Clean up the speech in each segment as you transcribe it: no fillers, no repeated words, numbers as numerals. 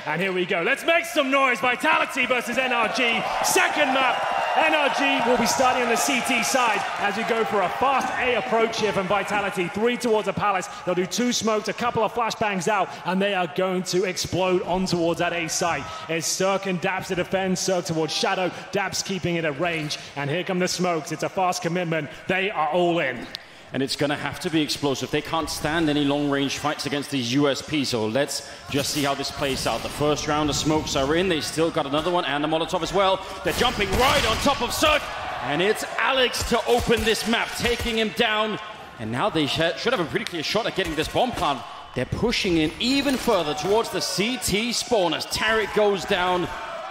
And here we go. Let's make some noise. Vitality versus NRG. Second map. NRG will be starting on the CT side as we go for a fast A approach here from Vitality. 3 towards a palace. They'll do 2 smokes, a couple of flashbangs out, and they are going to explode on towards that A site. It's Cirque and Daps to defend. Cirque towards Shadow. Daps keeping it at range. And here come the smokes. It's a fast commitment. They are all in. And it's going to have to be explosive. They can't stand any long-range fights against these USP, so let's just see how this plays out. The first round of smokes are in. They still got another one, and the Molotov as well. They're jumping right on top of Cirque, and it's Alex to open this map, taking him down. And now they should have a pretty clear shot at getting this bomb plant. They're pushing in even further towards the CT spawn as Tarek goes down.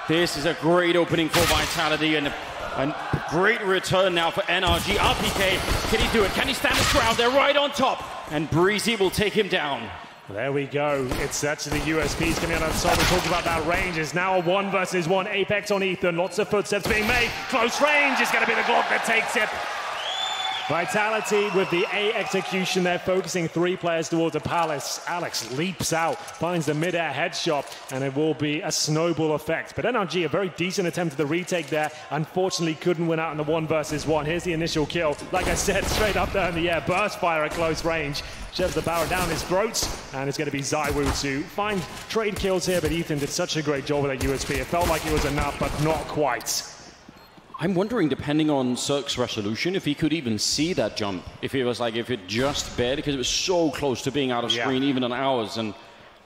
This is a great opening for Vitality, and a great return now for NRG. RPK, can he do it? Can he stand his ground? They're right on top. And Breezy will take him down. There we go. It's actually the USPs coming out on top. We're talking about that range. It's now a 1 versus 1. Apex on Ethan. Lots of footsteps being made. Close range is going to be the Glock that takes it. Vitality with the A execution there, focusing 3 players towards a palace. Alex leaps out, finds the mid-air headshot, and it will be a snowball effect. But NRG, a very decent attempt at the retake there, unfortunately couldn't win out in the 1 versus 1. Here's the initial kill. Like I said, straight up there in the air, burst fire at close range. Shoves the barrel down his throat, and it's going to be Zywoo to find trade kills here, but Ethan did such a great job with that USP. It felt like it was enough, but not quite. I'm wondering, depending on Cirque's resolution, if he could even see that jump. If it just bared, because it was so close to being out of screen, even on ours. And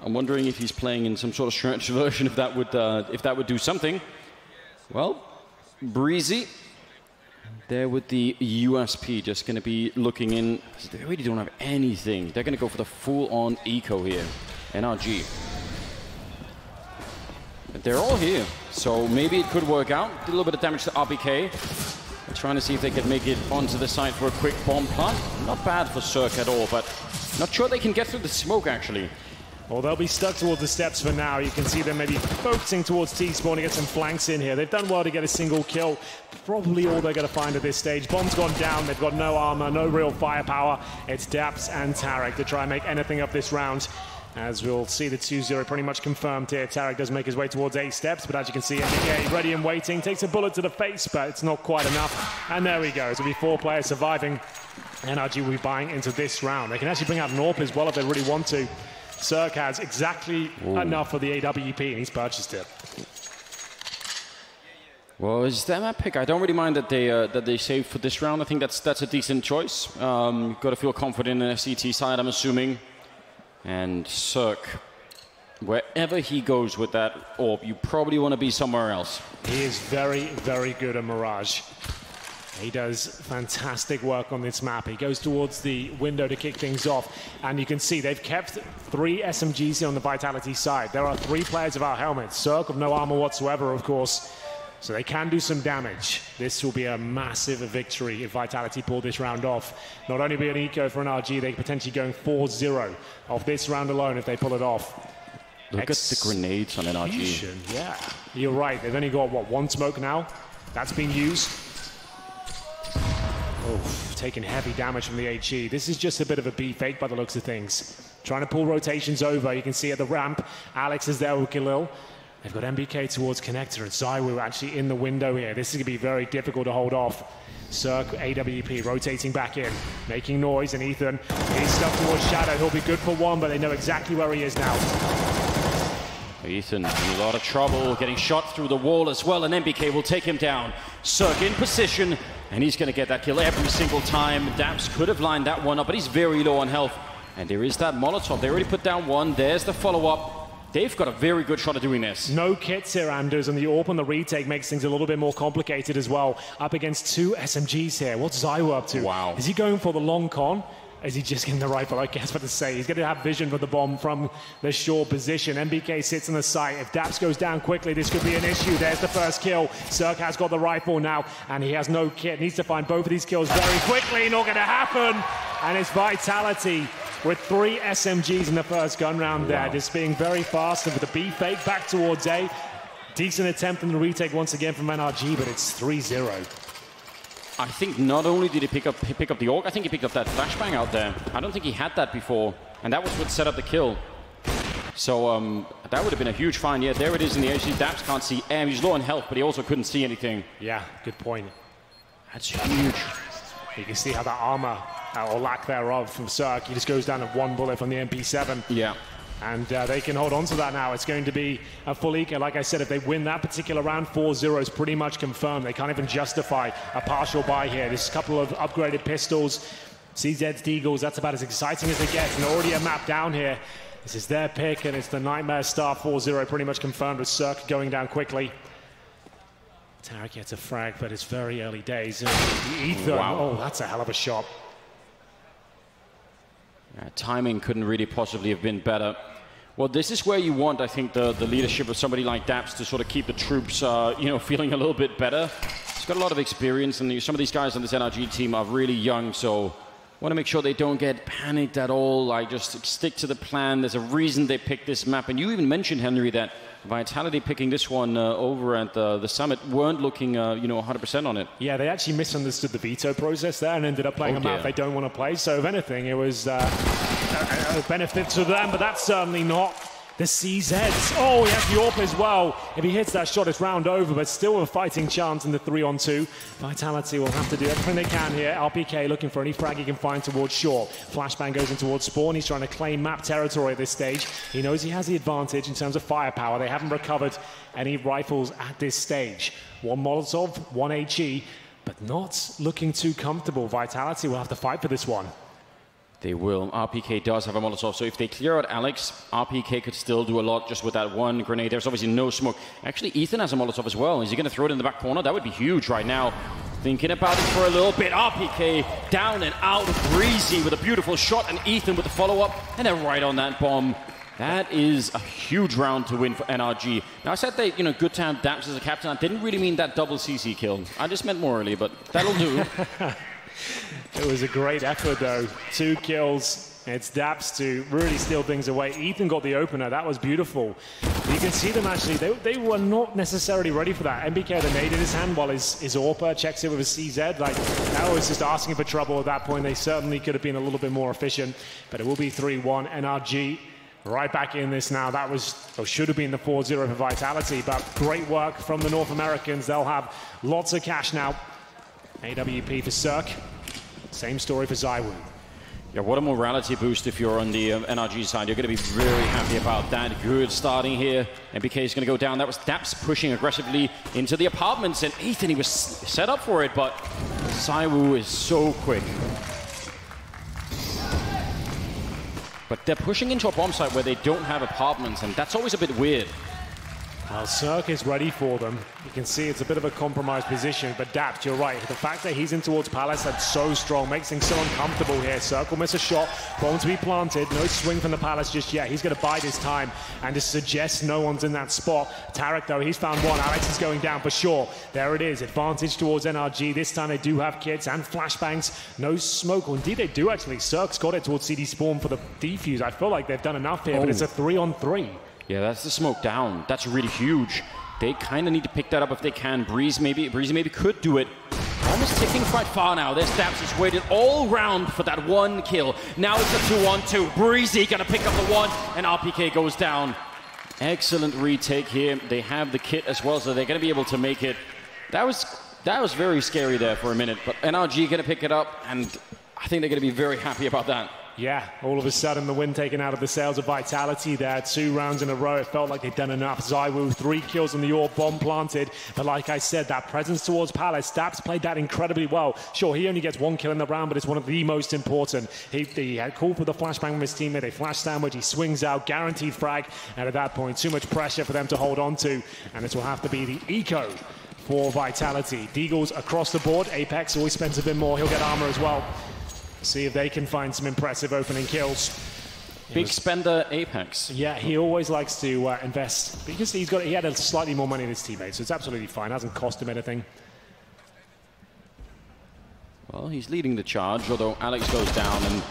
I'm wondering if he's playing in some sort of stretch version, if that would do something. Well, Breezy there with the USP, just going to be looking in. They really don't have anything. They're going to go for the full-on eco here. NRG. They're all here, so maybe it could work out. Did a little bit of damage to RPK. They're trying to see if they can make it onto the site for a quick bomb plant. Not bad for Cirque at all, but not sure they can get through the smoke, actually. Well, they'll be stuck towards the steps for now. You can see them maybe focusing towards T-spawn to get some flanks in here. They've done well to get a single kill. Probably all they're going to find at this stage. Bomb's gone down. They've got no armor, no real firepower. It's Daps and Tarek to try and make anything up this round. As we'll see the 2-0 pretty much confirmed here. Tarek does make his way towards A steps, but as you can see, NRG ready and waiting. Takes a bullet to the face, but it's not quite enough. And there we go. It'll be 4 players surviving. NRG will be buying into this round. They can actually bring out an AWP as well if they really want to. Cirque has exactly enough for the AWP, and he's purchased it. Well, is that map pick? I don't really mind that they saved for this round. I think that's a decent choice. You've got to feel confident in the CT side, I'm assuming. And Cirque, wherever he goes with that AWP, you probably want to be somewhere else. He is very, very good at Mirage. He does fantastic work on this map. He goes towards the window to kick things off. And you can see they've kept 3 SMGs here on the Vitality side. There are 3 players without helmets. Cirque with no armor whatsoever, of course. So they can do some damage. This will be a massive victory if Vitality pull this round off. Not only be an eco for NRG, they're potentially going 4-0 off this round alone if they pull it off. Look at the grenades on NRG. Yeah, you're right. They've only got, what, 1 smoke now? That's been used. Oh, taking heavy damage from the HE. This is just a bit of a B fake by the looks of things. Trying to pull rotations over. You can see at the ramp, Alex is there with Khalil. They've got MBK towards Connector and Zywoo actually in the window here. This is going to be very difficult to hold off. Cirque, AWP, rotating back in, making noise, and Ethan, he's stuck towards Shadow. He'll be good for 1, but they know exactly where he is now. Ethan in a lot of trouble, getting shot through the wall as well, and MBK will take him down. Cirque in position, and he's going to get that kill every single time. Daps could have lined that one up, but he's very low on health. And there is that Molotov. They already put down 1. There's the follow-up. They've got a very good shot at doing this. No kits here, Anders, and the AWP on the retake makes things a little bit more complicated as well. Up against 2 SMGs here. What's Zywoo up to? Wow. Is he going for the long con? Is he just getting the rifle? I guess what to say. He's going to have vision for the bomb from the short position. MBK sits on the site. If Daps goes down quickly, this could be an issue. There's the first kill. Cirque has got the rifle now, and he has no kit. Needs to find both of these kills very quickly. Not going to happen. And it's Vitality with 3 SMGs in the first gun round there. Just being very fast, and with the B fake back towards A. Decent attempt in the retake once again from NRG, but it's 3-0. I think not only did he pick up the AWP, I think he picked up that flashbang out there. I don't think he had that before, and that was what set up the kill. So that would have been a huge find. Yeah, there it is in the AC. Daps can't see M. He's low on health, but he also couldn't see anything. Yeah, good point. That's huge. You can see how that armor, or lack thereof, from Cirque, he just goes down at one bullet from the MP7. Yeah. And they can hold on to that now. It's going to be a full eco. Like I said, if they win that particular round, 4-0 is pretty much confirmed. They can't even justify a partial buy here. There's a couple of upgraded pistols. CZ's Deagles, that's about as exciting as it gets. And already a map down here. This is their pick, and it's the Nightmare Star 4-0, pretty much confirmed with Cirque going down quickly. Tarek gets a frag, but it's very early days. Ethan, wow. Oh, that's a hell of a shot. Yeah, timing couldn't really possibly have been better. Well, this is where you want, I think, the leadership of somebody like Daps to sort of keep the troops, feeling a little bit better. He's got a lot of experience, and some of these guys on this NRG team are really young, so want to make sure they don't get panicked at all. Like, just stick to the plan. There's a reason they picked this map, and you even mentioned, Henry, that Vitality picking this one over at the summit weren't looking, 100% on it. Yeah, they actually misunderstood the veto process there and ended up playing a map they don't want to play. So, if anything, it was a benefit to them, but that's certainly not the CZs. Oh, he has the AWP as well. If he hits that shot, it's round over, but still a fighting chance in the 3-on-2. Vitality will have to do everything they can here. RPK looking for any frag he can find towards short. Flashbang goes in towards Spawn. He's trying to claim map territory at this stage. He knows he has the advantage in terms of firepower. They haven't recovered any rifles at this stage. One Molotov, one HE, but not looking too comfortable. Vitality will have to fight for this one. They will. RPK does have a Molotov, so if they clear out Alex, RPK could still do a lot just with that one grenade. There's obviously no smoke. Actually, Ethan has a Molotov as well. Is he going to throw it in the back corner? That would be huge right now. Thinking about it for a little bit. RPK down and out. Breezy with a beautiful shot, and Ethan with the follow-up, and then right on that bomb. That is a huge round to win for NRG. Now, I said they, good to have Daps as a captain. I didn't really mean that double CC kill. I just meant morally, but that'll do. It was a great effort, though. 2 kills. It's Daps to really steal things away. Ethan got the opener. That was beautiful. You can see them actually. They were not necessarily ready for that. MBK had a nade in his hand while his AWPer checks it with his CZ. Like, that was just asking for trouble at that point. They certainly could have been a little bit more efficient. But it will be 3-1. NRG right back in this now. That was, or should have been, the 4-0 for Vitality. But great work from the North Americans. They'll have lots of cash now. AWP for Cirque. Same story for Zywoo. Yeah, what a morality boost if you're on the NRG side. You're going to be very happy about that. Good starting here. MBK is going to go down. That was Daps pushing aggressively into the apartments. And Ethan, he was set up for it, but Zywoo is so quick. But they're pushing into a bomb site where they don't have apartments, and that's always a bit weird. Well, Cirque is ready for them. You can see it's a bit of a compromised position, but Daps, you're right. The fact that he's in towards Palace, that's so strong, makes things so uncomfortable here. Cirque will miss a shot, bomb to be planted, no swing from the Palace just yet. He's going to bide his time and just suggest no one's in that spot. Tarek, though, he's found one. Alex is going down for sure. There it is, advantage towards NRG. This time they do have kits and flashbangs. No smoke. Well, indeed they do, actually. Cirque's got it towards CD Spawn for the defuse. I feel like they've done enough here, but it's a 3-on-3. Yeah, that's the smoke down. That's really huge. They kind of need to pick that up if they can. Breezy maybe could do it. Almost ticking quite far now. There's Daps. He's waited all round for that one kill. Now it's a 2-on-2. Breezy gonna pick up the one, and RPK goes down. Excellent retake here. They have the kit as well, so they're gonna be able to make it. That was very scary there for a minute, but NRG gonna pick it up, and I think they're gonna be very happy about that. Yeah, all of a sudden the wind taken out of the sails of Vitality there. 2 rounds in a row, it felt like they'd done enough. Zywoo, 3 kills on the AWP, bomb planted. But like I said, that presence towards Palace, Daps played that incredibly well. Sure, he only gets 1 kill in the round, but it's one of the most important. He had called for the flashbang from his teammate, a flash sandwich, he swings out, guaranteed frag. And at that point, too much pressure for them to hold on to. And this will have to be the eco for Vitality. Deagles across the board. Apex always spends a bit more. He'll get armor as well. See if they can find some impressive opening kills. Big spender Apex. Yeah, he always likes to invest because he had a slightly more money than his teammates, so it's absolutely fine. It hasn't cost him anything. Well, he's leading the charge, although Alex goes down, and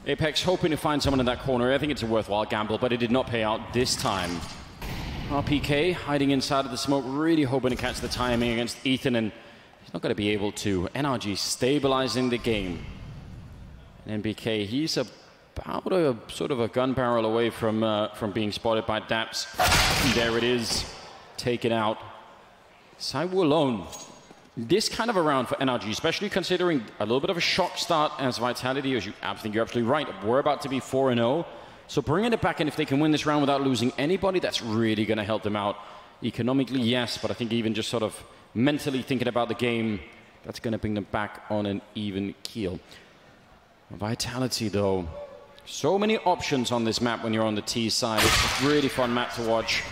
Apex hoping to find someone in that corner. I think it's a worthwhile gamble, but it did not pay out this time. RPK hiding inside of the smoke, really hoping to catch the timing against Ethan, and he's not going to be able to. NRG stabilizing the game. And NBK, he's a about a sort of a gun barrel away from being spotted by Daps. And there it is, taken out. ZywOo alone. This kind of a round for NRG, especially considering a little bit of a shock start as Vitality, as I think you're absolutely right. We're about to be 4-0. So bringing it back in, if they can win this round without losing anybody, that's really going to help them out. Economically, yes, but I think even just sort of mentally thinking about the game, that's going to bring them back on an even keel. Vitality, though. So many options on this map when you're on the T side. It's a really fun map to watch.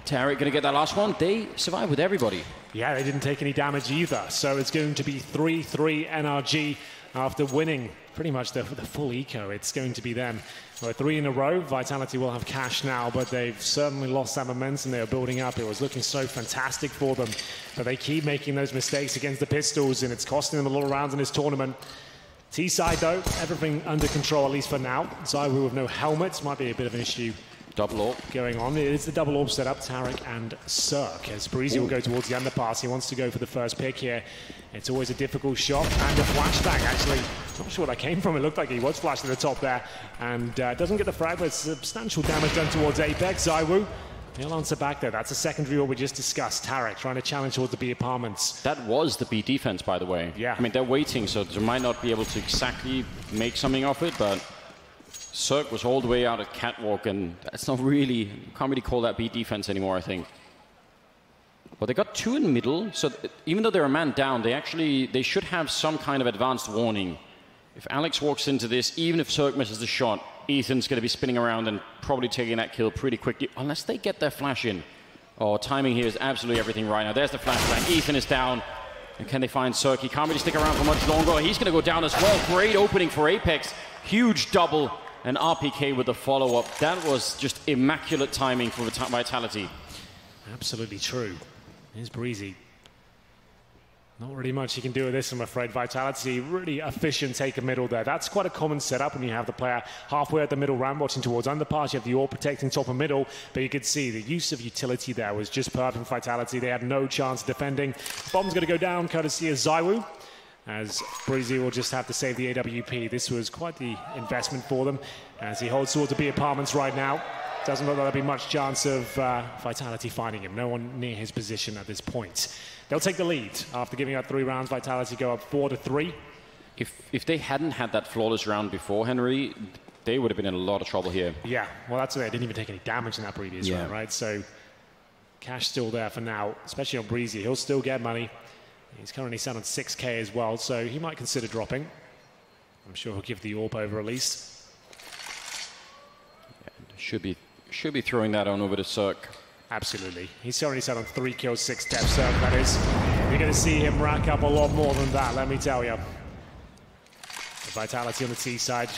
Tarik going to get that last one. They survive with everybody. Yeah, they didn't take any damage either. So it's going to be 3-3 NRG after winning pretty much the full eco. It's going to be them. Well, 3 in a row. Vitality will have cash now, but they've certainly lost that momentum they were building up. It was looking so fantastic for them. But they keep making those mistakes against the Pistols, and it's costing them a lot of rounds in this tournament. T-side, though, everything under control, at least for now. ZywOo with no helmets might be a bit of an issue. Double AWP going on. It is the double AWP setup, Tarik and Cirque. As Breezy will go towards the underpass, he wants to go for the first pick here. It's always a difficult shot, and a flashbang, actually. Not sure where that came from. It looked like he was flashed at the top there, and doesn't get the frag, but substantial damage done towards Apex. ZywOo, he'll answer back there. That's a secondary what we just discussed. Tarik trying to challenge towards the B apartments. That was the B defense, by the way. Yeah. I mean, they're waiting, so they might not be able to exactly make something of it, but Cirque was all the way out at Catwalk, and that's not really, can't really call that B defense anymore, I think. Well, they got 2 in the middle, so even though they're a man down, they should have some kind of advanced warning. If Alex walks into this, even if Cirque misses the shot, Ethan's going to be spinning around and probably taking that kill pretty quickly, unless they get their flash in. Oh, timing here is absolutely everything right now. There's the flashbang. Ethan is down. And can they find Cirque? He can't really stick around for much longer. He's going to go down as well. Great opening for Apex. Huge double. And RPK with the follow-up. That was just immaculate timing for Vitality. Absolutely true. Here's Breezy. Not really much he can do with this, I'm afraid. Vitality, really efficient take a middle there. That's quite a common setup when you have the player halfway at the middle ramp watching towards underpass. You have the AWP protecting top and middle, but you could see the use of utility there was just perfect for Vitality. They had no chance of defending. Bomb's going to go down, courtesy of ZywOo, as Breezy will just have to save the AWP. This was quite the investment for them, as he holds towards the B apartments right now. Doesn't look like there'll be much chance of Vitality finding him. No one near his position at this point. They'll take the lead. After giving out 3 rounds, Vitality go up 4-3. If they hadn't had that flawless round before, Henry, they would have been in a lot of trouble here. Yeah, well, that's it. They didn't even take any damage in that previous round, right? So cash still there for now, especially on Breezy. He'll still get money. He's currently set on 6K as well, so he might consider dropping. I'm sure he'll give the AWP over at least. Yeah, should be throwing that on over to Cirque. Absolutely. He's already set on 3 kills, 6 deaths, Cirque, that is. You're going to see him rack up a lot more than that, let me tell you. The Vitality on the T side,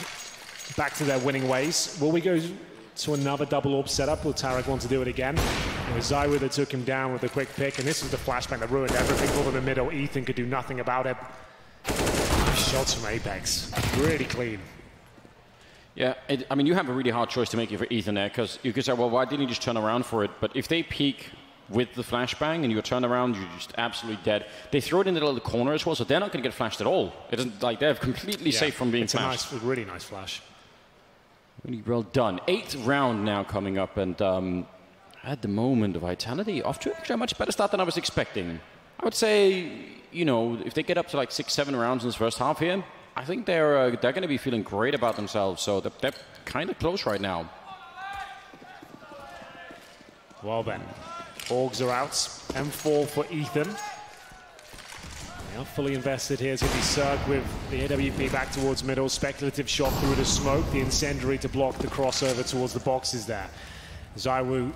back to their winning ways. Will we go to another double AWP setup? Will Tarik want to do it again? It was ZywOo that took him down with a quick pick, and this was the flashbang that ruined everything for them in the middle. Ethan could do nothing about it. Nice shots from Apex. Really clean. Yeah, I mean, you have a really hard choice to make for Ethan there, because you could say, well, why didn't he just turn around for it? But if they peek with the flashbang and you turn around, you're just absolutely dead. They throw it in the little corner as well, so they're not going to get flashed at all. It isn't like they're completely safe from being flashed. It's a really nice flash. Really well done. 8th round now coming up, and at the moment, Vitality off to actually a much better start than I was expecting. I would say, you know, if they get up to like 6-7 rounds in this first half here, I think they're going to be feeling great about themselves, so they're kind of close right now. Well then, Orgs are out. M4 for Ethan. They are fully invested here. It's going to be Cirque with the AWP back towards middle. Speculative shot through the smoke. The incendiary to block the crossover towards the boxes there. ZywOo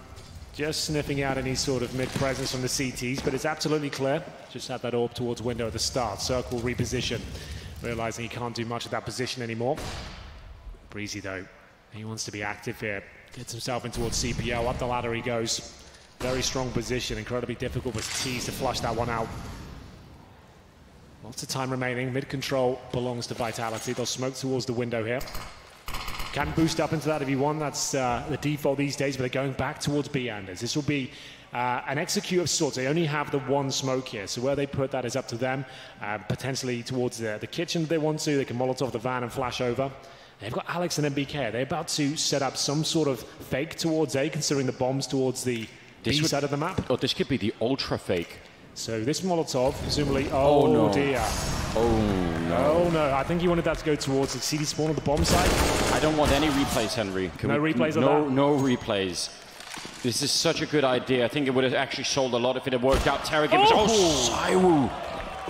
just sniffing out any sort of mid-presence from the CTs, but it's absolutely clear. Just had that AWP towards window at the start. Cirque will reposition, realizing he can't do much of that position anymore. Breezy, though, he wants to be active here. Gets himself in towards CPO. Up the ladder he goes. Very strong position. Incredibly difficult for T's to flush that one out. Lots of time remaining. Mid-control belongs to Vitality. They'll smoke towards the window here. Can boost up into that if you want. That's the default these days, but they're going back towards B-Anders. This will be an execute of sorts. They only have the one smoke here, so where they put that is up to them. Potentially towards the kitchen if they want to. They can Molotov the van and flash over. They've got Alex and MBK. They're about to set up some sort of fake towards A, considering the bombs towards the B side of the map. Oh, this could be the ultra fake. So this Molotov, presumably, oh no. Dear. Oh no. Oh no, I think he wanted that to go towards the CD spawn of the bomb site. I don't want any replays, Henry. No replays on that? No replays. This is such a good idea. I think it would have actually sold a lot if it had worked out. Tarek, ZywOo.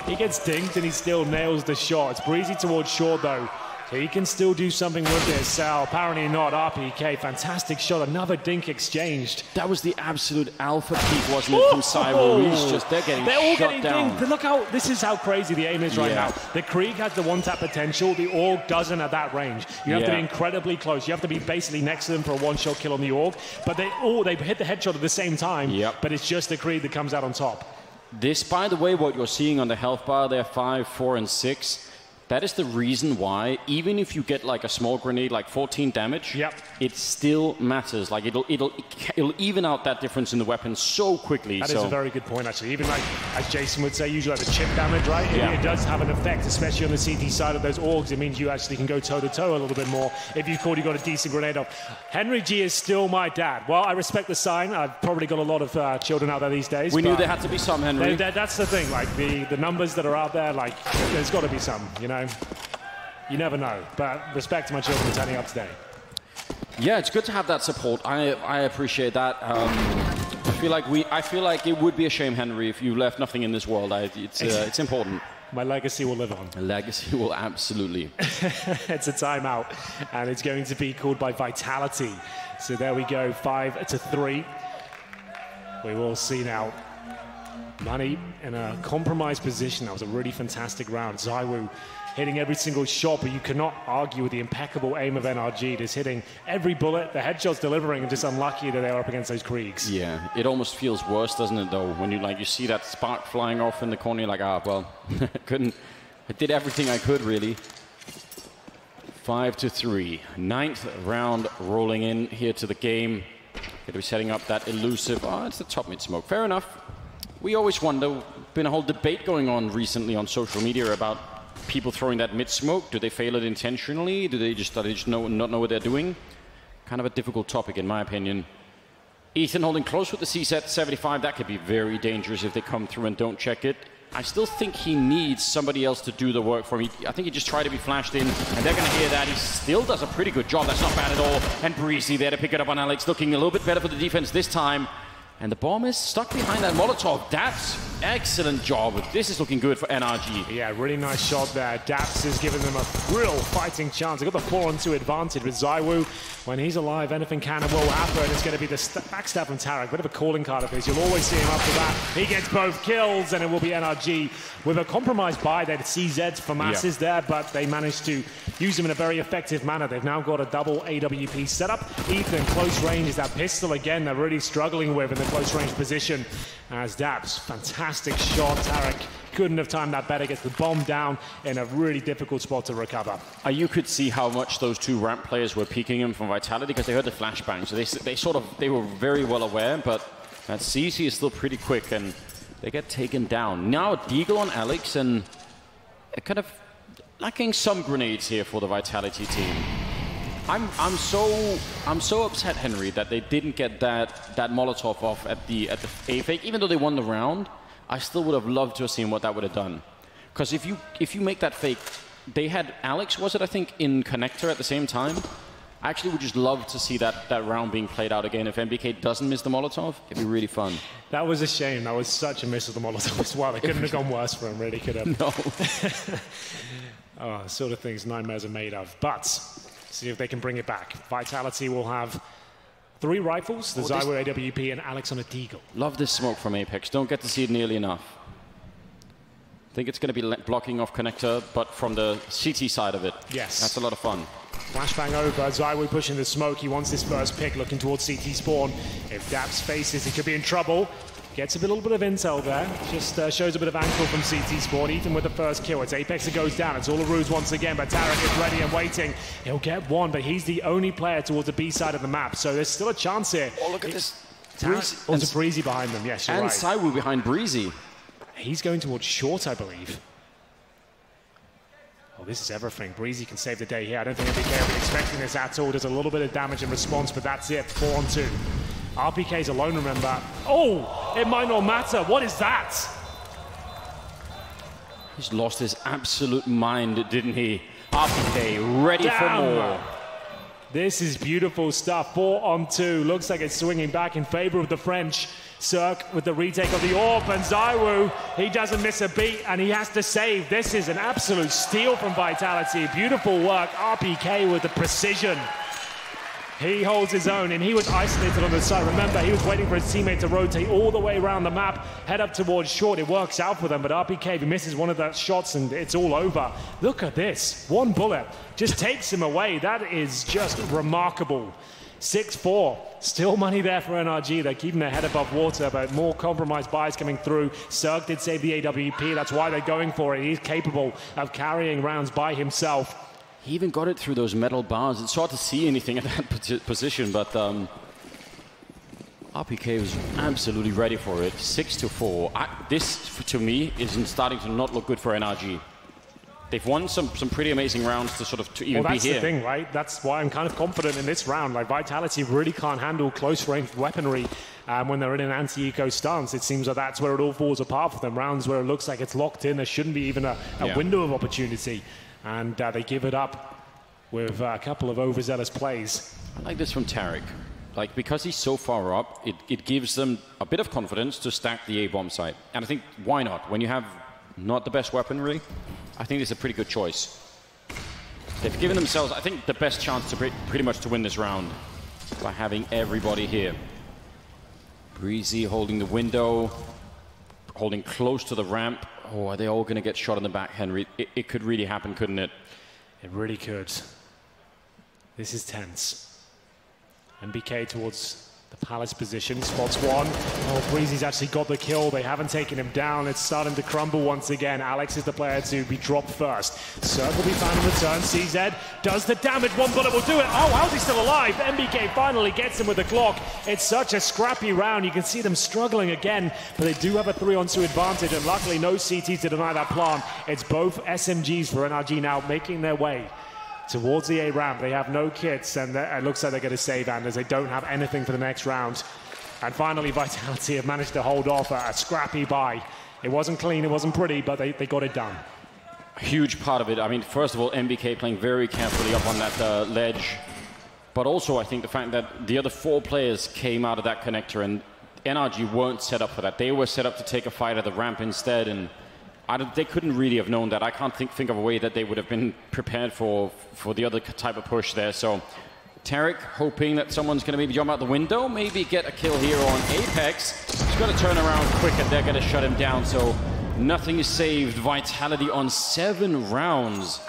He gets dinked and he still nails the shot. It's breezy towards short though. So he can still do something with this. Apparently not. RPK, fantastic shot. Another dink exchanged. That was the absolute alpha peak, wasn't it, from ZywOo? They're all getting down. Dinked. Look how, this is how crazy the aim is right now. The Krieg has the one-tap potential. The AUG doesn't at that range. You have to be incredibly close. You have to be basically next to them for a one-shot kill on the AUG. But they hit the headshot at the same time. But it's just the Krieg that comes out on top. This, by the way, what you're seeing on the health bar there, 5, 4, and 6, that is the reason why, even if you get like a small grenade, like 14 damage, it still matters. Like it'll even out that difference in the weapon so quickly. That is a very good point, actually. Even like, as Jason would say, usually like the chip damage, right? It does have an effect, especially on the CT side of those AUGs. It means you actually can go toe-to-toe a little bit more if you thought you got a decent grenade off. Henry G is still my dad. Well, I respect the sign. I've probably got a lot of children out there these days. We knew there had to be some, Henry. That's the thing. Like the numbers that are out there, like there's got to be some, you know? You never know, but respect to my children turning up today. Yeah, it's good to have that support. I appreciate that. I feel like it would be a shame, Henry, if you left nothing in this world. It's important. My legacy will live on. A legacy will absolutely. It's a timeout, and it's going to be called by Vitality. So there we go, 5-3. We will see now. Money in a compromised position. That was a really fantastic round. ZywOo hitting every single shot, but you cannot argue with the impeccable aim of NRG. Just hitting every bullet, the headshots delivering, and just unlucky that they are up against those Kriegs. Yeah, it almost feels worse, doesn't it, though? When you see that spark flying off in the corner, you're like, well, I did everything I could, really. 5-3. 9th round rolling in here to the game. Going to be setting up that elusive, it's the top mid smoke. Fair enough. We always wonder, been a whole debate going on recently on social media about people throwing that mid-smoke. Do they fail it intentionally? Do they just not know what they're doing? Kind of a difficult topic, in my opinion. Ethan holding close with the CSET 75. That could be very dangerous if they come through and don't check it. I still think he needs somebody else to do the work for him. I think he just tried to be flashed in, and they're going to hear that. He still does a pretty good job. That's not bad at all. And Breezy there to pick it up on Alex, looking a little bit better for the defense this time. And the bomb is stuck behind that Molotov. That's excellent job. This is looking good for NRG. Yeah, really nice shot there. Daps is giving them a real fighting chance. They've got the 4-on-2 advantage with ZywOo. When he's alive, anything can and will happen. It's going to be the backstab from Tarek. Bit of a calling card of his. You'll always see him after that. He gets both kills, and it will be NRG with a compromised buy. They had CZs for masses there, but they managed to use them in a very effective manner. They've now got a double AWP setup. Ethan, close range is that pistol again. They're really struggling with in the close range position. As Daps, fantastic shot. Tarek couldn't have timed that better. Gets the bomb down in a really difficult spot to recover. You could see how much those two ramp players were peeking him from Vitality because they heard the flashbang. So they were very well aware, but that CC is still pretty quick and they get taken down. Now Deagle on Alex and kind of lacking some grenades here for the Vitality team. I'm so upset, Henry, that they didn't get that Molotov off at the A fake. Even though they won the round, I still would have loved to have seen what that would have done. Because if you make that fake, they had Alex, was it, I think, in connector at the same time. I actually would just love to see that round being played out again. If MBK doesn't miss the Molotov, it'd be really fun. That was a shame. That was such a miss of the Molotov as well. It couldn't have gone worse for him, really, could have. No. Sort of things nightmares are made of. But see if they can bring it back. Vitality will have 3 rifles, the ZywOo AWP and Alex on a Deagle. Love this smoke from Apex. Don't get to see it nearly enough. I think it's going to be blocking off connector, but from the CT side of it. Yes. That's a lot of fun. Flashbang over, ZywOo pushing the smoke. He wants this first pick, looking towards CT spawn. If Daps faces, he could be in trouble. Gets a little bit of intel there. Just shows a bit of ankle from CT spawn. Ethan with the first kill. It's Apex that goes down. It's all the ruse once again, but Tarek is ready and waiting. He'll get one, but he's the only player towards the B side of the map, so there's still a chance here. Oh, look at this. There's a Breezy behind them, yes, you're right. And ZywOo behind Breezy. He's going towards short, I believe. Oh, this is everything. Breezy can save the day here. I don't think MBK will be expecting this at all. Does a little bit of damage in response, but that's it. 4-on-2. RPK's alone, remember. Oh, it might not matter. What is that? He's lost his absolute mind, didn't he? RPK ready for more. This is beautiful stuff. 4-on-2. Looks like it's swinging back in favor of the French. Cirque with the retake of the AWP, and Zywoo, he doesn't miss a beat, and he has to save. This is an absolute steal from Vitality. Beautiful work. RPK with the precision. He holds his own, and he was isolated on the side. Remember, he was waiting for his teammate to rotate all the way around the map, head up towards short. It works out for them, but RPK, he misses one of those shots, and it's all over. Look at this. One bullet just takes him away. That is just remarkable. 6-4. Still money there for NRG. They're keeping their head above water, but more compromised buys coming through. Cirque did save the AWP. That's why they're going for it. He's capable of carrying rounds by himself. He even got it through those metal bars. It's hard to see anything at that position, but RPK was absolutely ready for it. 6-4. This, to me, is starting to not look good for NRG. They've won some pretty amazing rounds to sort of even be here. Well, that's the thing, right? That's why I'm kind of confident in this round. Like, Vitality really can't handle close-range weaponry when they're in an anti-eco stance. It seems like that's where it all falls apart for them. Rounds where it looks like it's locked in. There shouldn't be even a window of opportunity. And they give it up with a couple of overzealous plays. I like this from Tarek. Like, because he's so far up, it gives them a bit of confidence to stack the A-bomb site. And I think, why not? When you have not the best weaponry, I think it's a pretty good choice. They've given themselves, I think, the best chance to pretty much to win this round by having everybody here. Breezy holding the window, holding close to the ramp. Oh, are they all going to get shot in the back, Henry? It could really happen, couldn't it? It really could. This is tense. MBK towards the Palace position, spots one. Oh, Breezy's actually got the kill. They haven't taken him down. It's starting to crumble once again. Alex is the player to be dropped first. Cirque will be found in return. CZ does the damage. One bullet will do it. Oh, how's he still alive? MBK finally gets him with the Glock. It's such a scrappy round. You can see them struggling again, but they do have a 3-on-2 advantage, and luckily no CT to deny that plant. It's both SMGs for NRG now making their way towards the A ramp. They have no kits, and it looks like they're going to save Anders. They don't have anything for the next round. And finally, Vitality have managed to hold off a scrappy buy. It wasn't clean, it wasn't pretty, but they got it done. A huge part of it. I mean, first of all, MBK playing very carefully up on that ledge. But also, I think the fact that the other 4 players came out of that connector, and NRG weren't set up for that. They were set up to take a fight at the ramp instead, and they couldn't really have known that. I can't think of a way that they would have been prepared for the other type of push there. So Tarek hoping that someone's going to maybe jump out the window, maybe get a kill here on Apex. He's got to turn around quick, and they're going to shut him down. So nothing is saved. Vitality on 7 rounds.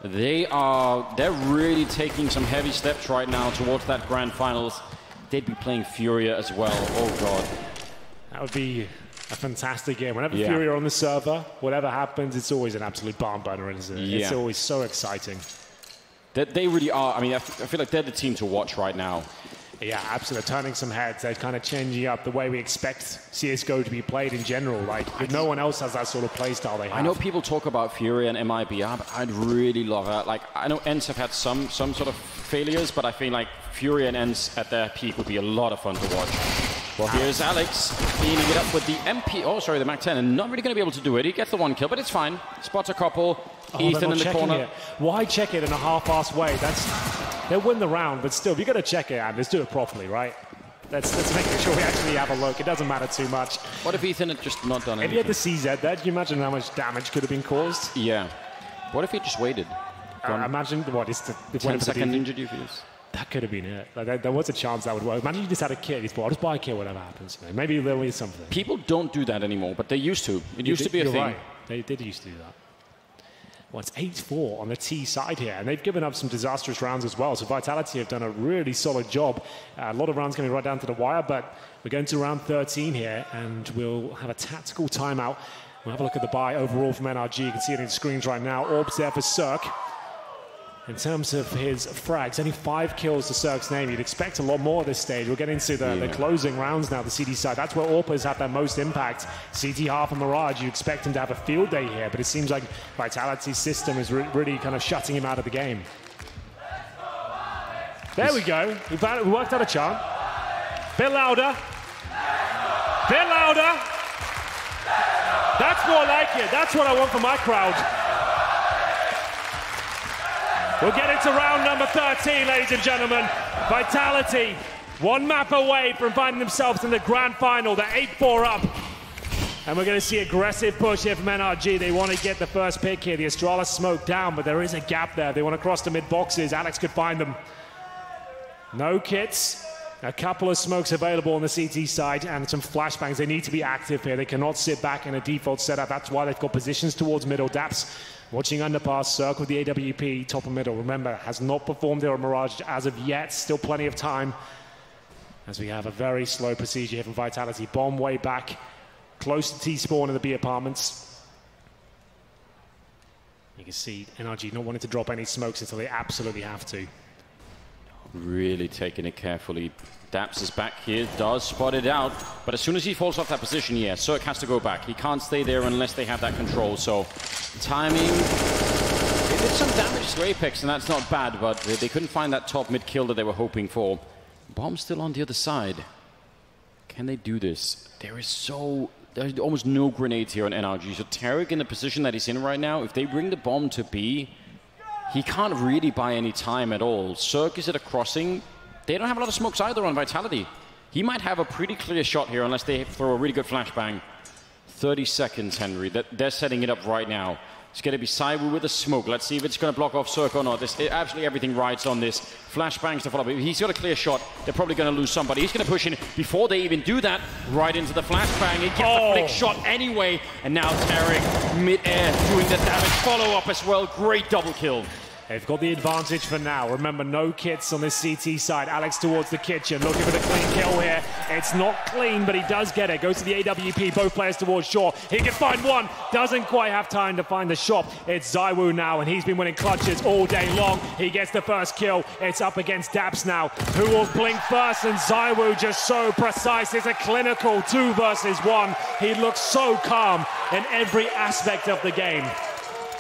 They're really taking some heavy steps right now towards that grand finals. They'd be playing Furia as well. Oh God, that would be a fantastic game. Whenever Fury are on the server, whatever happens, it's always an absolute barn burner, isn't it? It's always so exciting. They really are. I mean, I feel like they're the team to watch right now. Yeah, absolutely. Turning some heads. They're kind of changing up the way we expect CSGO to be played in general. Like, no one else has that sort of play style they have. I know people talk about Fury and MIBR, but I'd really love that. Like, I know ENCE have had some sort of failures, but I feel like Fury and ENCE at their peak would be a lot of fun to watch. Well, here's Alex cleaning it up with the the MAC-10, and not really going to be able to do it. He gets the 1 kill, but it's fine. Spots a couple. Ethan in the corner. It. Why check it in a half-assed way? They'll win the round, but still, if you're going to check it, and let's do it properly, right? Let's make sure we actually have a look. It doesn't matter too much. What if Ethan had just not done anything? If he had the CZ there, can you imagine how much damage could have been caused? Yeah. What if he just waited? Imagine what is the 10-second ninja defuse. That could have been it. Like, there was a chance that would work. Imagine you just had a kit. You thought, I'll just buy a kit, whatever happens. You know, maybe there is something. People don't do that anymore, but they used to. It used to be a thing. Right. They did used to do that. Well, it's 8-4 on the T side here, and they've given up some disastrous rounds as well. So Vitality have done a really solid job. A lot of rounds coming right down to the wire, but we're going to round 13 here, and we'll have a tactical timeout. We'll have a look at the buy overall from NRG. You can see it in the screens right now. Orbs there for Cirque. in terms of his frags. Only 5 kills to Cirque's name. You'd expect a lot more at this stage. We're getting to the closing rounds now, the CD side. That's where Orpa's had their most impact. CT Half and Mirage, you expect him to have a field day here, but it seems like Vitality's system is really kind of shutting him out of the game. There we go. We worked out a chant. Bit louder. Bit louder. That's more like it. That's what I want for my crowd. We'll get into round number 13, ladies and gentlemen. Vitality, one map away from finding themselves in the grand final. They're 8-4 up. And we're going to see aggressive push here from NRG. They want to get the first pick here. The Astralis smoke down, but there is a gap there. They want to cross the mid boxes. Alex could find them. No kits. A couple of smokes available on the CT side and some flashbangs. They need to be active here. They cannot sit back in a default setup. That's why they've got positions towards middle. Daps watching underpass, Cirque with the AWP, top and middle. Remember, has not performed there on Mirage as of yet. Still plenty of time as we have a very slow procedure here from Vitality. Bomb way back, close to T-spawn in the B apartments. You can see NRG not wanting to drop any smokes until they absolutely have to. Really taking it carefully. Daps is back here, does spot it out, but as soon as he falls off that position, yeah, Cirque has to go back. He can't stay there unless they have that control, so timing. They did some damage to Apex, and that's not bad, but they couldn't find that top mid kill that they were hoping for. Bomb still on the other side. Can they do this? There's almost no grenades here on NRG, so Tarek in the position that he's in right now, if they bring the bomb to B, he can't really buy any time at all. Cirque is at a crossing. They don't have a lot of smokes either on Vitality. He might have a pretty clear shot here unless they throw a really good flashbang. 30 seconds, Henry. They're setting it up right now. It's going to be Saiwu with a smoke. Let's see if it's going to block off Cirque or not. Absolutely everything rides on this. Flashbangs to follow. If he's got a clear shot, they're probably going to lose somebody. He's going to push in before they even do that. Right into the flashbang. He gets a flick shot anyway. And now Tarek mid-air doing the damage. Follow-up as well. Great double kill. They've got the advantage for now. Remember, no kits on this CT side. Alex towards the kitchen, looking for the clean kill here. It's not clean, but he does get it. Goes to the AWP, both players towards shore. He can find one. Doesn't quite have time to find the shot. It's Zaiwu now, and he's been winning clutches all day long. He gets the first kill. It's up against Daps now, who will blink first, and Zaiwu just so precise. It's a clinical 2 versus 1. He looks so calm in every aspect of the game.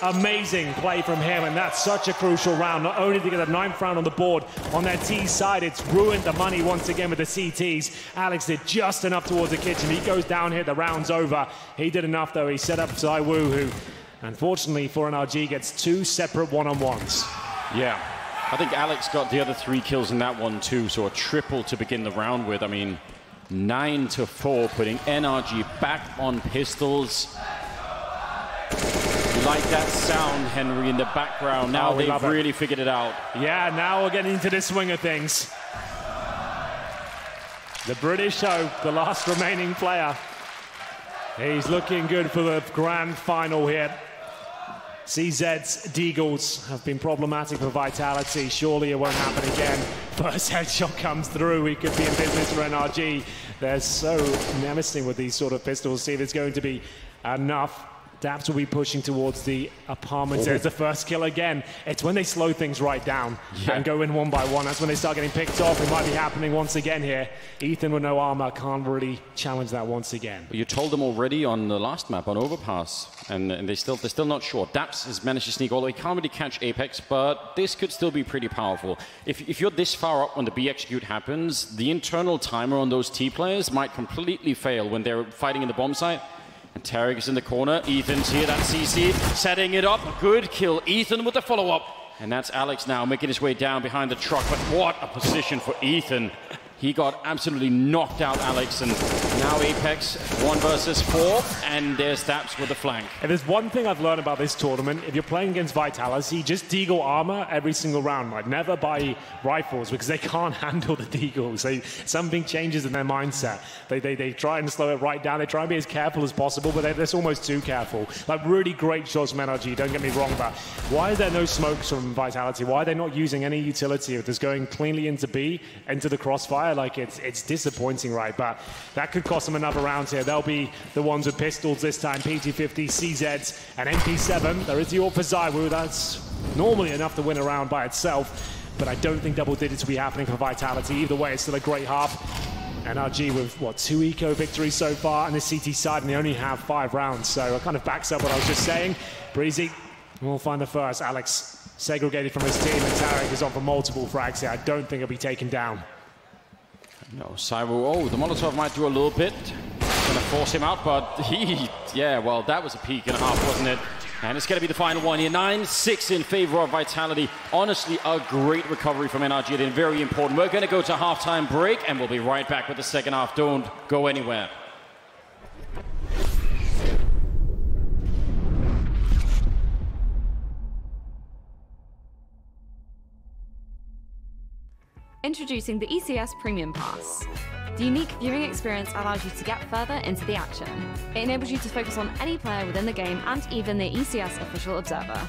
Amazing play from him, and that's such a crucial round. Not only to get a 9th round on the board on their T side, it's ruined the money once again with the CTs. Alex did just enough towards the kitchen. He goes down here, the round's over. He did enough though. He set up Zaiwu, who unfortunately for NRG gets 2 separate one-on-ones. Yeah, I think Alex got the other 3 kills in that one too, so a triple to begin the round with. I mean, 9-4, putting NRG back on pistols. Like that sound, Henry, in the background. Now they've really figured it out. Yeah, now we're getting into the swing of things. The British Hope, the last remaining player. He's looking good for the grand final here. CZ's Deagles have been problematic for Vitality. Surely it won't happen again. First headshot comes through. He could be in business for NRG. They're so menacing with these sort of pistols. See if it's going to be enough. Daps will be pushing towards the apartments. There's the first kill again. It's when they slow things right down and go in one by one. That's when they start getting picked off. It might be happening once again here. Ethan with no armor can't really challenge that once again. You told them already on the last map on Overpass, and they're still not sure. Daps has managed to sneak all the way. He can't really catch Apex, but this could still be pretty powerful. If you're this far up when the B execute happens, the internal timer on those T players might completely fail when they're fighting in the bomb site. And Tarek is in the corner. Ethan's here, that's CC, setting it up. Good kill. Ethan with the follow-up. And that's Alex now making his way down behind the truck. But what a position for Ethan. He got absolutely knocked out, Alex, and now Apex 1 versus 4, and there's Daps with the flank. If there's one thing I've learned about this tournament, if you're playing against Vitality, just deagle armor every single round. Like, never buy rifles because they can't handle the deagles. Something changes in their mindset. They try and slow it right down. They try and be as careful as possible, but they're almost too careful. Like, really great shots from NRG, don't get me wrong, but why is there no smokes from Vitality? Why are they not using any utility if it's going cleanly into B, into the crossfire? Like, it's disappointing, right? But that could cost them another round here. They'll be the ones with pistols this time. PT50, CZs, and MP7. There is the AWP for Zaiwu. That's normally enough to win a round by itself, but I don't think double digits will be happening for Vitality. Either way, it's still a great half. NRG with, what, 2 eco victories so far on the CT side, and they only have 5 rounds, so it kind of backs up what I was just saying. Breezy will find the first. Alex segregated from his team, and Tarek is on for multiple frags here. I don't think he'll be taken down. No, Cyro, the Molotov might do a little bit. Gonna force him out, but yeah, well, that was a peak and a half, wasn't it? And it's going to be the final one here. 9-6 in favor of Vitality. Honestly, a great recovery from NRG. And very important. We're going to go to halftime break, and we'll be right back with the second half. Don't go anywhere. Introducing the ECS Premium Pass. The unique viewing experience allows you to get further into the action. It enables you to focus on any player within the game and even the ECS official observer.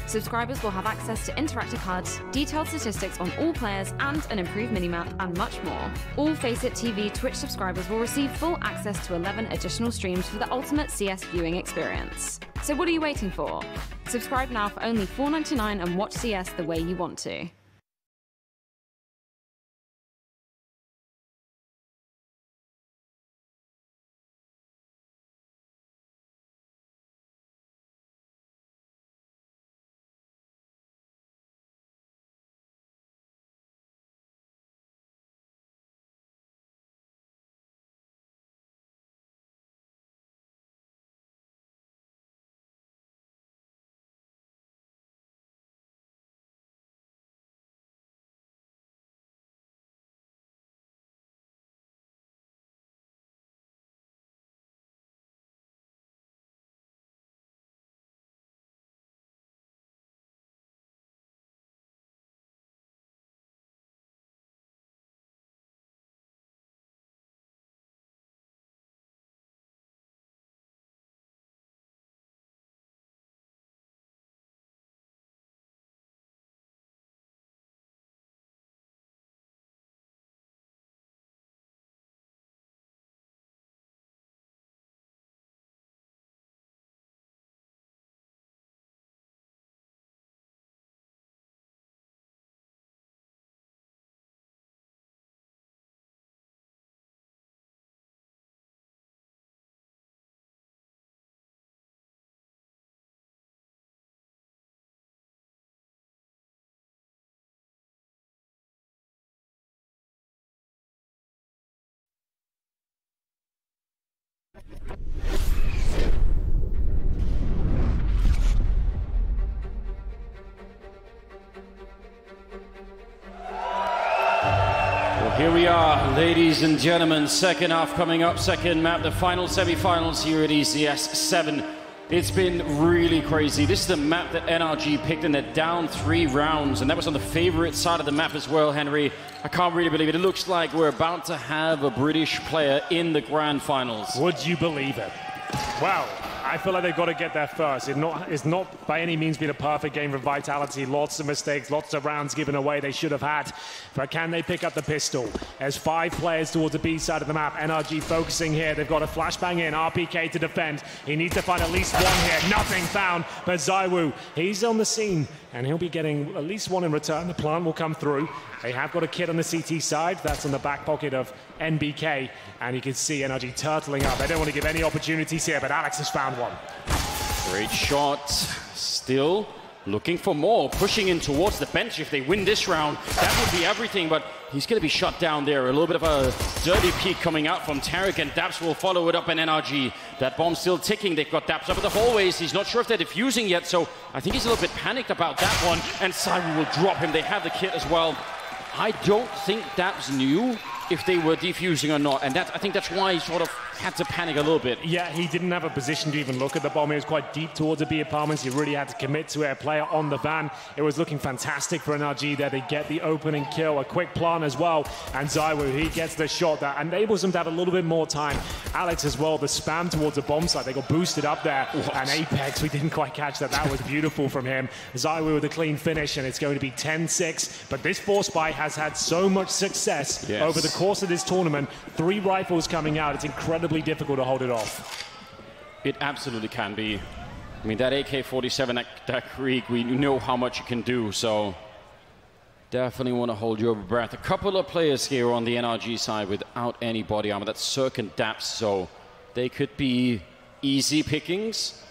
Subscribers will have access to interactive HUD, detailed statistics on all players, and an improved minimap, and much more. All Faceit TV Twitch subscribers will receive full access to 11 additional streams for the ultimate CS viewing experience. So what are you waiting for? Subscribe now for only $4.99 and watch CS the way you want to. Here we are, ladies and gentlemen, second half coming up, second map, the final semi-finals here at ECS 7. It's been really crazy. This is the map that NRG picked, and they're down 3 rounds, and that was on the favorite side of the map as well, Henry. I can't really believe it. It looks like we're about to have a British player in the grand finals. Would you believe it? Wow. I feel like they've got to get there first. It's not by any means been a perfect game for Vitality. Lots of mistakes, lots of rounds given away they should have had. But can they pick up the pistol? There's 5 players towards the B side of the map. NRG focusing here. They've got a flashbang in. RPK to defend. He needs to find at least 1 here. Nothing found. But Zaiwu, he's on the scene. And he'll be getting at least 1 in return. The plant will come through. They have got a kid on the CT side. That's on the back pocket of NBK. And you can see NRG turtling up. They don't want to give any opportunities here, but Alex has found one. Great shot. Still looking for more. Pushing in towards the bench. If they win this round, that would be everything. But he's going to be shut down there. A little bit of a dirty peek coming out from Tarek, and Daps will follow it up in NRG. That bomb's still ticking. They've got Daps up in the hallways. He's not sure if they're defusing yet, so I think he's a little bit panicked about that one. And Cyber will drop him. They have the kit as well. I don't think Daps knew if they were defusing or not, and I think that's why he sort of had to panic a little bit. Yeah, he didn't have a position to even look at the bomb. It was quite deep towards the B apartments. He really had to commit to it. A player on the van. It was looking fantastic for NRG there. They get the opening kill, a quick plant as well, and Zaiwu, he gets the shot that enables them to have a little bit more time. Alex as well, the spam towards the bomb site. They got boosted up there, and Apex, we didn't quite catch that. That was beautiful from him. Zaiwu with a clean finish, and it's going to be 10-6, but this Force Buy has had so much success over the course of this tournament. 3 rifles coming out. It's incredibly difficult to hold it off. It absolutely can be. I mean, that AK-47, that Krieg, we know how much it can do, so definitely want to hold your breath. A couple of players here on the NRG side without any body armor. That's Cirque and Daps, so they could be easy pickings,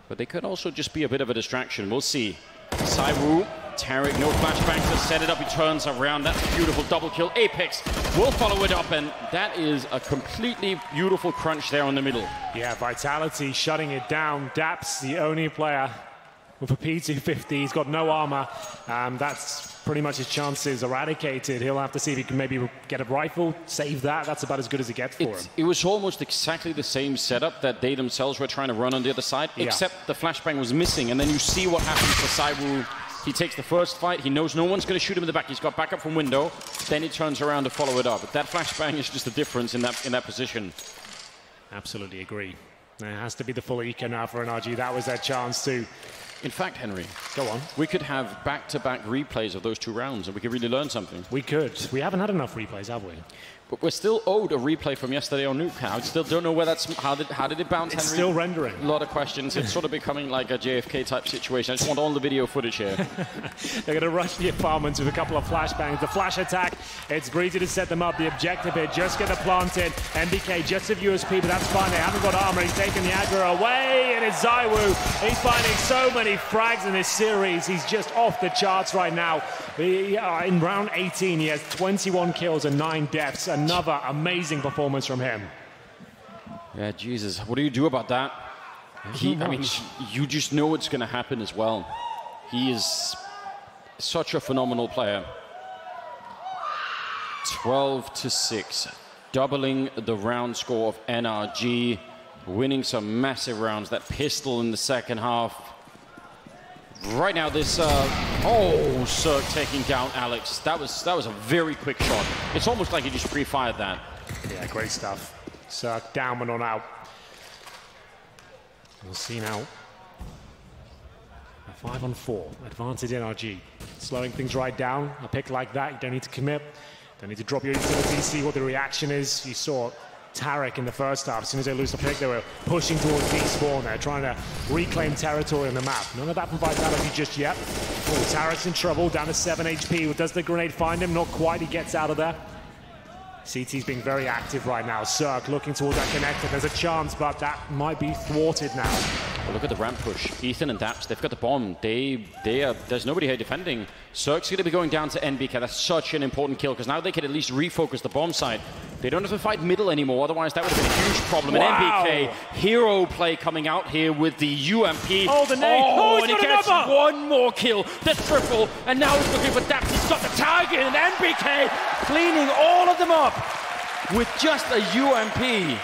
but they could also just be a bit of a distraction. We'll see. Saiwu, Tarek, no flashbang to set it up. He turns around. That's a beautiful double kill. Apex will follow it up, and that is a completely beautiful crunch there in the middle. Yeah, Vitality shutting it down. Daps, the only player with a P250. He's got no armor. That's pretty much his chances eradicated. He'll have to see if he can maybe get a rifle, save that. That's about as good as it gets for him. It was almost exactly the same setup that they themselves were trying to run on the other side, except the flashbang was missing. And then you see what happens to Saiwu. He takes the first fight. He knows no one's going to shoot him in the back. He's got backup from window. Then he turns around to follow it up. But that flashbang is just the difference in that position. Absolutely agree. It has to be the full eco now for NRG. That was their chance to. In fact, Henry, go on. We could have back-to-back replays of those 2 rounds, and we could really learn something. We could. We haven't had enough replays, have we? But we're still owed a replay from yesterday on Nuke. I still don't know where that's. How did it bounce, Henry? It's still rendering. A lot of questions. It's sort of becoming like a JFK type situation. I just want all the video footage here. They're going to rush the apartments with a couple of flashbangs. The flash attack, it's Breezy to set them up. The objective here, just get the planted. MBK just have USP, but that's fine. They haven't got armor. He's taking the aggro away, and it's Zaiwu. He's finding so many frags in this series. He's just off the charts right now. In round 18, he has 21 kills and 9 deaths. Another amazing performance from him. Yeah, Jesus. What do you do about that? I mean, you just know it's going to happen as well. He is such a phenomenal player. 12-6. Doubling the round score of NRG. Winning some massive rounds. That pistol in the second half. Right now, this Cirque taking down Alex. That was a very quick shot. It's almost like he just pre-fired that. Yeah, great stuff. Cirque down but not out. We'll see now. A 5-on-4 advantage NRG. Slowing things right down. A pick like that, you don't need to commit. Don't need to drop your utility, see what the reaction is. You saw Tarek in the first half. As soon as they lose the pick, they were pushing towards despawn. They're trying to reclaim territory on the map. None of that from Vitality just yet. Oh, Tarek's in trouble, down to 7 HP. Does the grenade find him? Not quite. He gets out of there. CT's being very active right now. Cirque looking towards that connector. There's a chance, but that might be thwarted now. Well, look at the ramp push. Ethan and Daps, they've got the bomb. There's nobody here defending. Cirque's going to be going down to NBK. That's such an important kill, because now they can at least refocus the bomb side. They don't have to fight middle anymore, otherwise that would have been a huge problem. Wow. And NBK, hero play coming out here with the UMP. Oh, the nade. And he gets one more kill. The triple, and now he's looking for Daps. He's got the target, and NBK cleaning all of them up with just a UMP.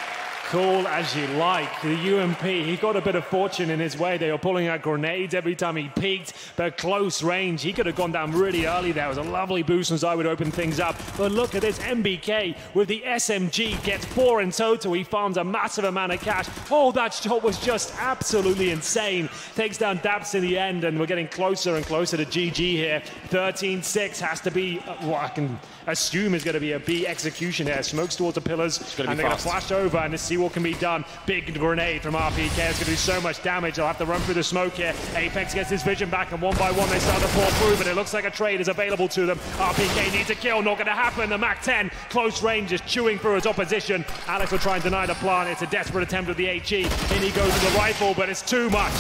Call as you like. The UMP, he got a bit of fortune in his way. They were pulling out grenades every time he peeked, but close range. He could have gone down really early there. It was a lovely boost, and I would open things up. But look at this, MBK with the SMG gets 4 in total. He farms a massive amount of cash. Oh, that shot was just absolutely insane. Takes down Daps in the end, and we're getting closer and closer to GG here. 13-6 has to be what I can assume is going to be a B execution here. Smokes towards the pillars, and they're going to flash over and see what can be done. Big grenade from RPK. It's going to do so much damage. They'll have to run through the smoke here. Apex gets his vision back, and one by one they start to pour through, but it looks like a trade is available to them. RPK needs a kill. Not going to happen. The MAC-10 close range is chewing through his opposition. Alex will try and deny the plant. It's a desperate attempt with the HE. In he goes with the rifle, but it's too much.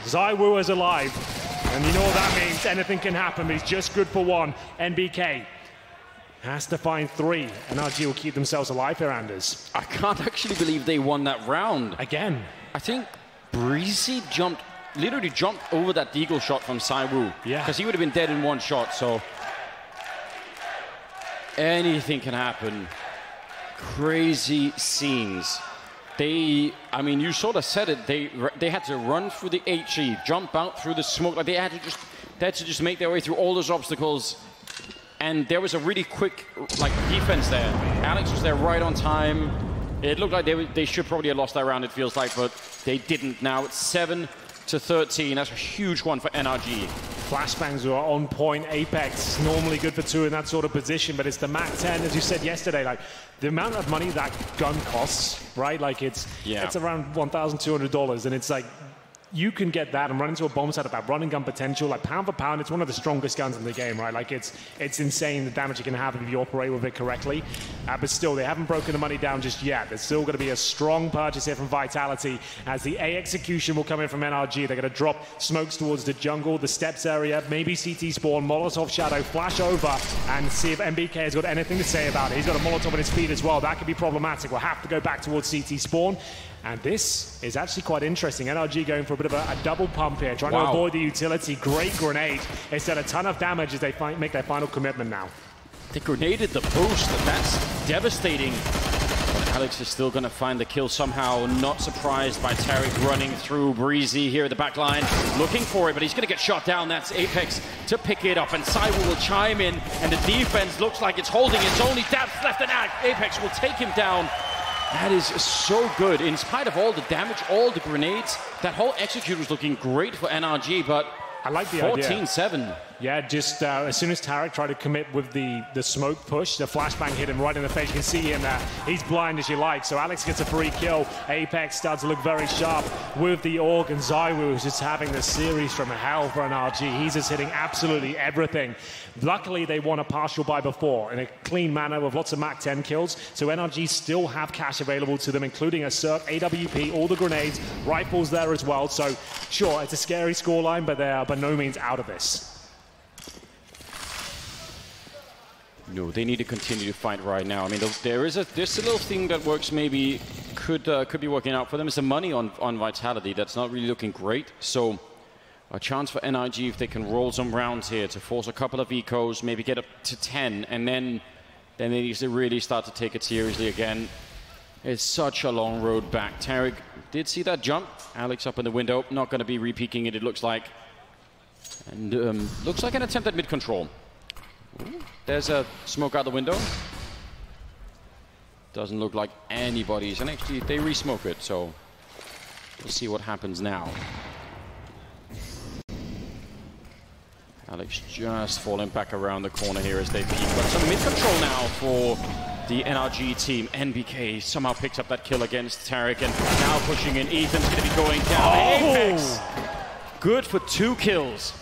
Zaiwu is alive, and you know what that means. Anything can happen. He's just good for 1. NBK has to find 3. NRG will keep themselves alive here, Anders. I can't actually believe they won that round. Again. I think Breezy literally jumped over that deagle shot from Saiwu. Yeah. Because he would have been dead in 1 shot, so anything can happen. Crazy scenes. I mean, you sort of said it. They had to run through the HE, jump out through the smoke. Like they had to just make their way through all those obstacles. And there was a really quick defense there. Alex was there right on time. It looked like they should probably have lost that round, it feels like, but they didn't. Now it's 7-13. That's a huge one for NRG. Flashbangs are on point. Apex, normally good for 2 in that sort of position, but it's the MAC-10, as you said yesterday, like the amount of money that gun costs, right? Like it's around $1,200, and it's like you can get that and run into a bomb set about running gun potential, like pound for pound, it's one of the strongest guns in the game, right? Like it's insane the damage you can have if you operate with it correctly. But still, they haven't broken the money down just yet. There's still going to be a strong purchase here from Vitality as the A execution will come in from NRG. They're going to drop smokes towards the jungle, the steps area, maybe CT spawn, Molotov shadow, flash over and see if MBK has got anything to say about it. He's got a Molotov on his feet as well. That could be problematic. We'll have to go back towards CT spawn. And this is actually quite interesting. NRG going for a bit of a double pump here, trying to avoid the utility. Great grenade. It's done a ton of damage as they make their final commitment now. They grenaded the boost, and that's devastating. But Alex is still going to find the kill somehow. Not surprised by Tariq running through Breezy here at the back line, looking for it, but he's going to get shot down. That's Apex to pick it up, and Cyber will chime in, and the defense looks like it's holding. It's only Dabs left, and Apex will take him down. That is so good. In spite of all the damage, all the grenades, that whole execute was looking great for NRG, but I like the idea. 14-7. Yeah, just as soon as Tariq tried to commit with the smoke push, the flashbang hit him right in the face. You can see him there. He's blind as you like. So Alex gets a free kill. Apex starts to look very sharp with the AUG, and Zywoo is just having the series from hell for NRG. He's just hitting absolutely everything. Luckily, they won a partial buy before in a clean manner with lots of Mach 10 kills. So NRG still have cash available to them, including a Cirque, AWP, all the grenades, rifles there as well. So sure, it's a scary scoreline, but they're by no means out of this. No, they need to continue to fight right now. I mean, there's a little thing that works, maybe could be working out for them. It's the money on Vitality that's not really looking great. So a chance for NRG if they can roll some rounds here to force a couple of ecos, maybe get up to 10, and then they need to really start to take it seriously again. It's such a long road back. Tariq did see that jump. Alex up in the window, not going to be re-peeking it looks like. And looks like an attempt at mid-control. There's a smoke out the window. Doesn't look like anybody's, and actually they re-smoke it, so we'll see what happens now. Alex just falling back around the corner here as they peek, but some mid-control now for the NRG team. NBK somehow picks up that kill against Tariq, and now pushing in. Ethan's going to be going down. Apex, good for 2 kills.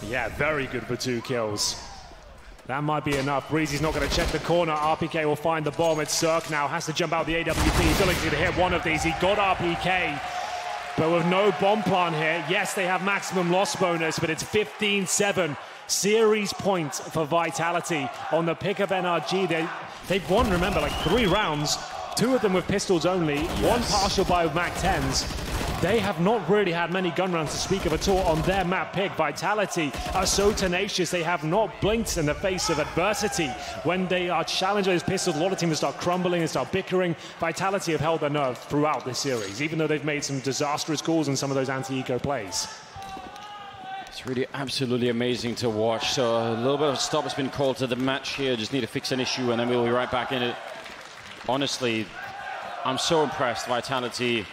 Yeah, very good for 2 kills. That might be enough. Breezy's not going to check the corner. RPK will find the bomb. It's Cirque now. Has to jump out the AWP. Ability to hit one of these. He got RPK. But with no bomb plant here, yes, they have maximum loss bonus, but it's 15-7. Series points for Vitality on the pick of NRG. They've won, remember, like 3 rounds. 2 of them with pistols only. Yes. 1 partial buy with Mach 10s. They have not really had many gun rounds to speak of at all on their map pick. Vitality are so tenacious, they have not blinked in the face of adversity. When they are challenged with those pistols, a lot of teams start crumbling and start bickering. Vitality have held their nerve throughout this series, even though they've made some disastrous calls on some of those anti-eco plays. It's really absolutely amazing to watch. So a little bit of a stop has been called to the match here. Just need to fix an issue, and then we'll be right back in it. Honestly, I'm so impressed. Vitality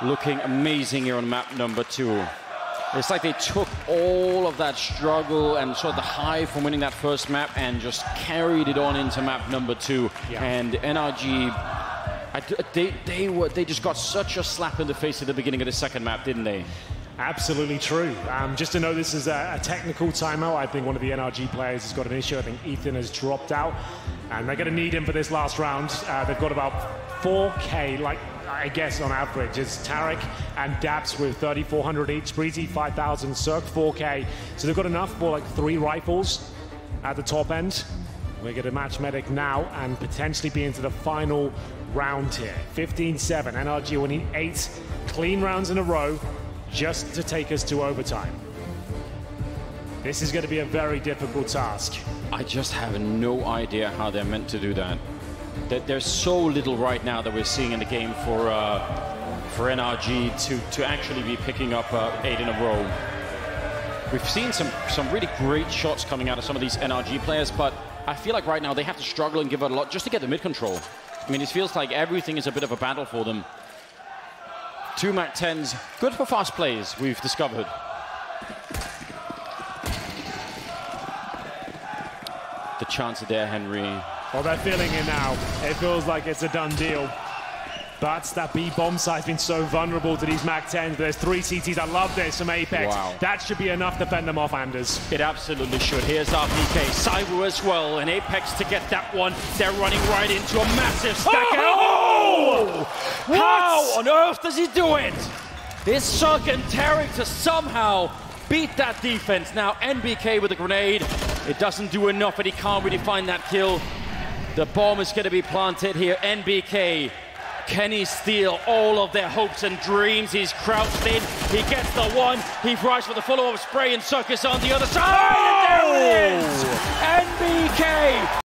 looking amazing here on map number 2. It's like they took all of that struggle and sort of the high from winning that first map and just carried it on into map number 2. Yeah. And NRG, they just got such a slap in the face at the beginning of the second map, didn't they? Absolutely true. Just to know this is a technical timeout. I think one of the NRG players has got an issue. I think Ethan has dropped out, and they're going to need him for this last round. They've got about 4K, like I guess on average. It's Tariq and Dabs with 3,400 each. Breezy 5,000, Cirque 4K. So they've got enough for like 3 rifles at the top end. We're going to match medic now and potentially be into the final round here. 15-7. NRG will need 8 clean rounds in a row just to take us to overtime. This is going to be a very difficult task. I just have no idea how they're meant to do that. There's so little right now that we're seeing in the game for NRG to actually be picking up 8 in a row. We've seen some really great shots coming out of some of these NRG players, but I feel like right now they have to struggle and give it a lot just to get the mid control. I mean, it feels like everything is a bit of a battle for them. 2 Mach 10s, good for fast plays, we've discovered. The chance there, Henry. Well, they're feeling it now. It feels like it's a done deal. But that B bomb site's been so vulnerable to these MAC-10s. There's 3 CTs. I love this from Apex. Wow. That should be enough to fend them off, Anders. It absolutely should. Here's RPK, Cyber as well, and Apex to get that one. They're running right into a massive stack. Oh! How on earth does he do it? This Suck and Tarek to somehow beat that defense. Now NBK with a grenade. It doesn't do enough, and he can't really find that kill. The bomb is going to be planted here. NBK, can he steal all of their hopes and dreams? He's crouched in. He gets the one. He tries for the follow-up spray, and Circus on the other side. And there it is! NBK!